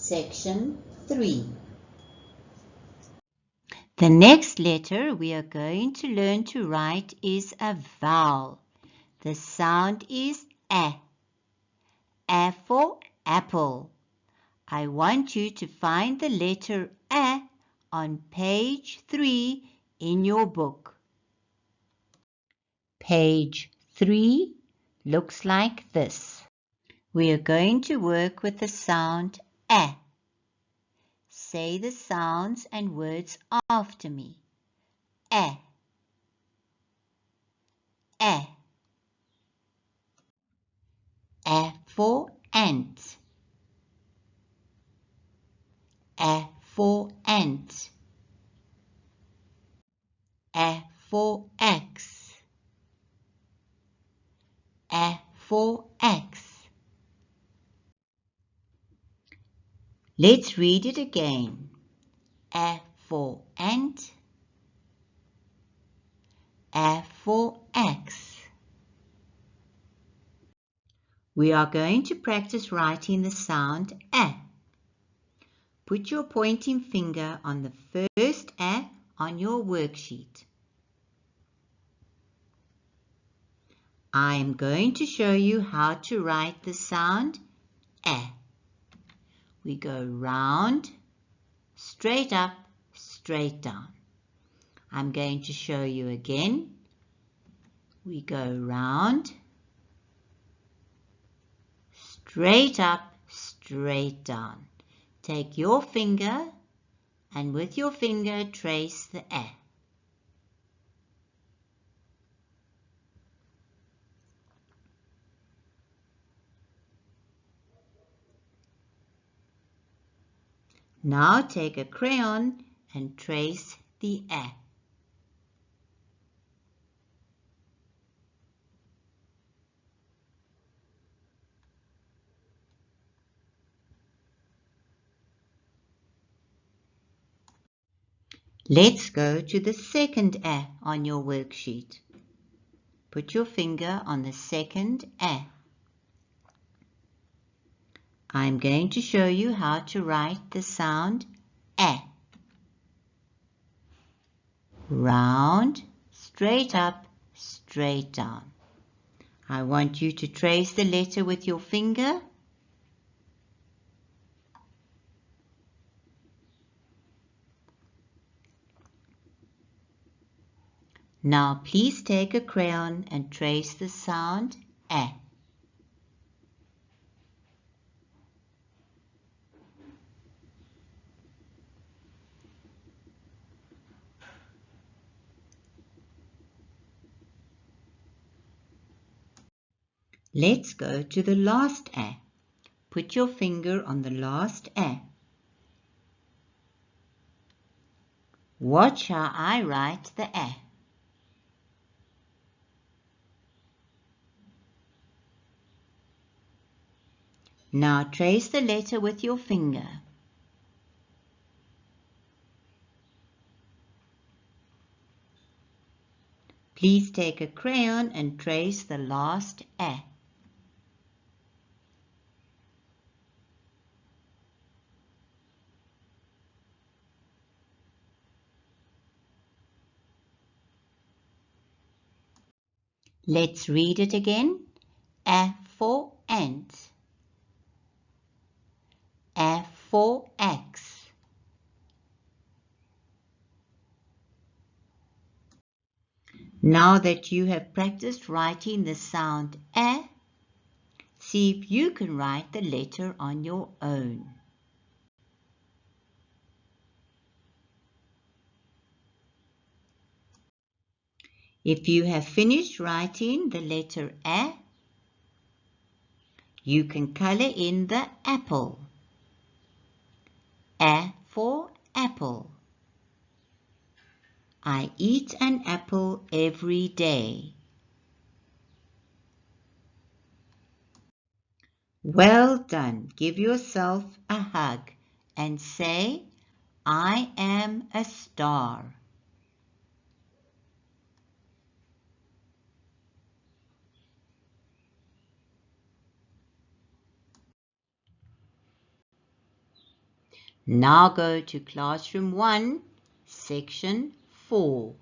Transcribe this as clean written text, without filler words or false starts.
Section 3. The next letter we are going to learn to write is a vowel. The sound is A. A for apple. I want you to find the letter A on page 3 in your book. Page 3 looks like this. We are going to work with the sound A. Say the sounds and words after me. A. A. A for ant. A for ant. A for X. A for X. Let's read it again. A for ant. A for X. We are going to practice writing the sound A. Put your pointing finger on the first A on your worksheet. I am going to show you how to write the sound A. We go round, straight up, straight down. I'm going to show you again. We go round, straight up, straight down. Take your finger and with your finger trace the A. Now take a crayon and trace the A. Let's go to the second A on your worksheet. Put your finger on the second A. I'm going to show you how to write the sound A. Round, straight up, straight down. I want you to trace the letter with your finger. Now please take a crayon and trace the sound A. Let's go to the last A. Put your finger on the last A. What shall I write the A? Now trace the letter with your finger. Please take a crayon and trace the last A. Let's read it again. A for ant. A for X. Now that you have practiced writing the sound A, see if you can write the letter on your own. If you have finished writing the letter A, you can color in the apple. A for apple. I eat an apple every day. Well done. Give yourself a hug and say, I am a star. Now go to classroom 1, section 4.